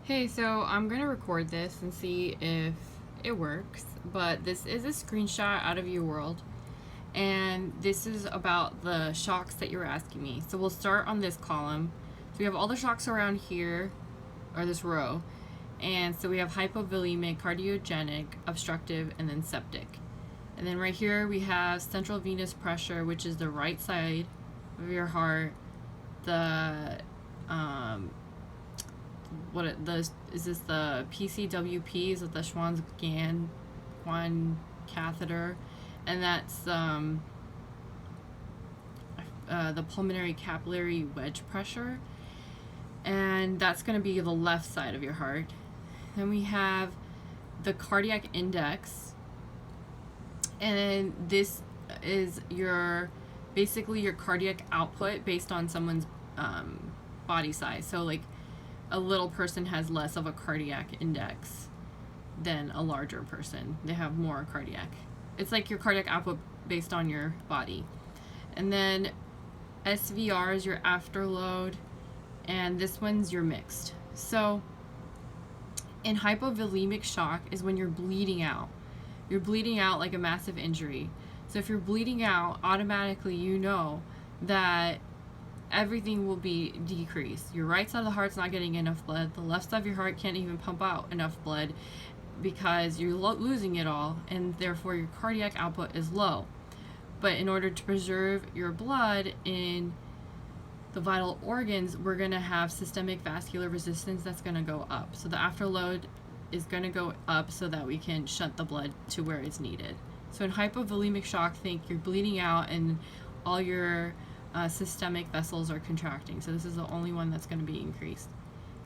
Hey, so I'm gonna record this and see if it works, but this is a screenshot out of your world, and this is about the shocks that you were asking me. So we'll start on this column. So we have all the shocks around here, or this row, and so we have hypovolemic, cardiogenic, obstructive, and then septic. And then right here we have central venous pressure, which is the right side of your heart, the is this the PCWP? Is it the Schwann catheter? And that's the pulmonary capillary wedge pressure, and that's going to be the left side of your heart. Then we have the cardiac index, and this is basically your cardiac output based on someone's body size. So like a little person has less of a cardiac index than a larger person. They have more cardiac. It's like your cardiac output based on your body. And then SVR is your afterload, and this one's your mixed. So in hypovolemic shock is when you're bleeding out. You're bleeding out like a massive injury. So if you're bleeding out, automatically you know that everything will be decreased. Your right side of the heart's not getting enough blood. The left side of your heart can't even pump out enough blood because you're losing it all, and therefore your cardiac output is low. But in order to preserve your blood in the vital organs, we're going to have systemic vascular resistance that's going to go up. So the afterload is going to go up so that we can shunt the blood to where it's needed. So in hypovolemic shock, think you're bleeding out and all your systemic vessels are contracting. So this is the only one that's going to be increased.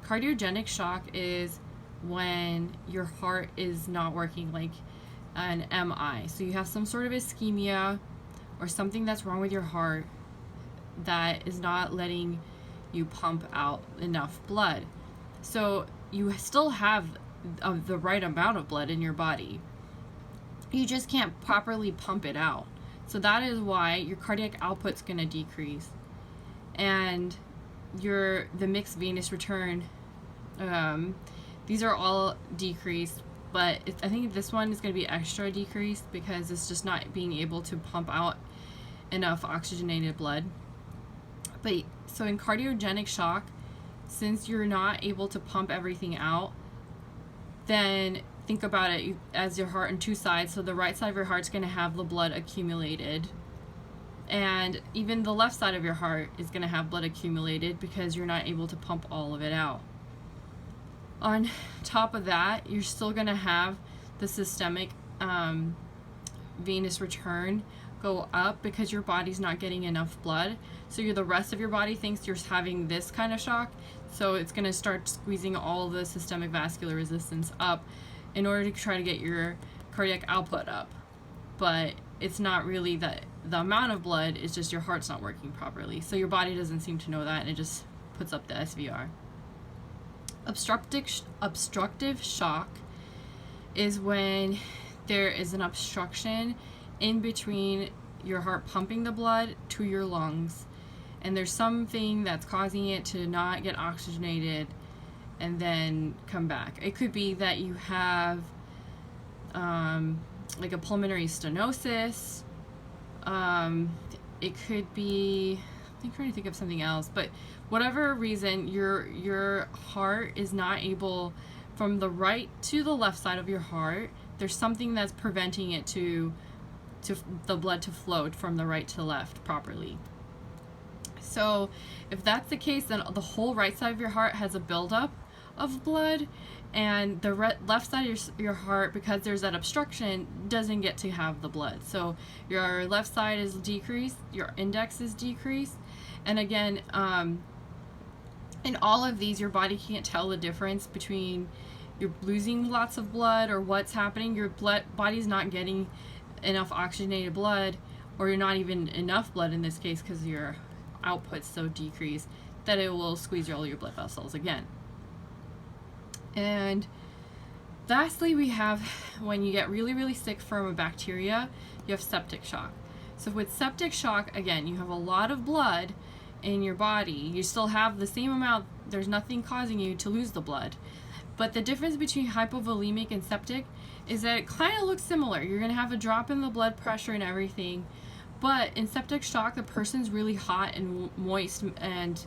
Cardiogenic shock is when your heart is not working, like an MI. So you have some sort of ischemia or something that's wrong with your heart that is not letting you pump out enough blood. So you still have the right amount of blood in your body. You just can't properly pump it out. So that is why your cardiac output's going to decrease, and the mixed venous return, these are all decreased, but I think this one is going to be extra decreased because it's just not being able to pump out enough oxygenated blood. But so in cardiogenic shock, since you're not able to pump everything out, then think about it as your heart on two sides. So the right side of your heart's going to have the blood accumulated, and even the left side of your heart is going to have blood accumulated because you're not able to pump all of it out. On top of that, you're still going to have the systemic venous return go up because your body's not getting enough blood. So the rest of your body thinks you're having this kind of shock, so it's going to start squeezing all the systemic vascular resistance up in order to try to get your cardiac output up. But it's not really the amount of blood, it's just your heart's not working properly. So your body doesn't seem to know that, and it just puts up the SVR. Obstructive shock is when there is an obstruction in between your heart pumping the blood to your lungs, and there's something that's causing it to not get oxygenated and then come back. It could be that you have like a pulmonary stenosis. It could be, I'm trying to think of something else, but whatever reason, your heart is not able, from the right to the left side of your heart, there's something that's preventing it to the blood to flow from the right to the left properly. So if that's the case, then the whole right side of your heart has a buildup of blood, and the left side of your heart, because there's that obstruction, doesn't get to have the blood. So your left side is decreased, your index is decreased, and again, in all of these, your body can't tell the difference between you're losing lots of blood or what's happening. Your body's not getting enough oxygenated blood, or you're not even enough blood in this case because your output's so decreased that it will squeeze all your blood vessels again. And lastly, we have when you get really, really sick from a bacteria, you have septic shock. So with septic shock, again, you have a lot of blood in your body. You still have the same amount there's nothing causing you to lose the blood. But the difference between hypovolemic and septic is that it kind of looks similar. You're going to have a drop in the blood pressure and everything. But in septic shock, the person's really hot and moist, and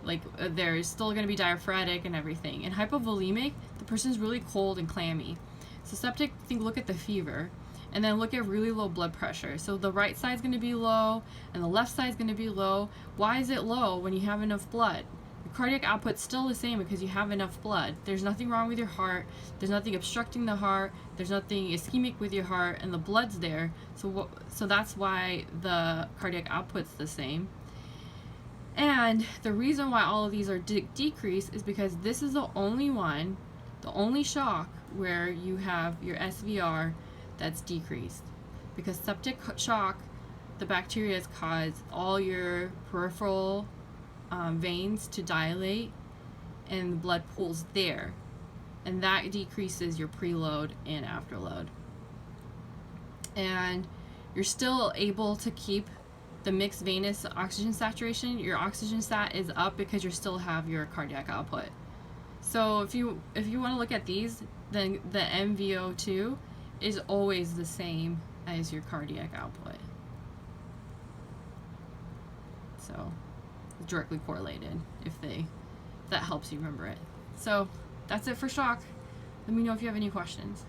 like they're still going to be diaphoretic and everything. In hypovolemic, the person's really cold and clammy. So septic, look at the fever, and then look at really low blood pressure. So the right side's going to be low, and the left side's going to be low. Why is it low when you have enough blood? The cardiac output's still the same because you have enough blood. There's nothing wrong with your heart. There's nothing obstructing the heart. There's nothing ischemic with your heart, and the blood's there. So that's why the cardiac output's the same. And the reason why all of these are decreased is because this is the only one, the only shock where you have your SVR that's decreased. Because septic shock, the bacteria has caused all your peripheral veins to dilate, and the blood pools there, and that decreases your preload and afterload. And you're still able to keep the mixed venous oxygen saturation. Your oxygen sat is up because you still have your cardiac output. So if you want to look at these, then the MVO2 is always the same as your cardiac output. So directly correlated, if that helps you remember it. So that's it for shock. Let me know if you have any questions.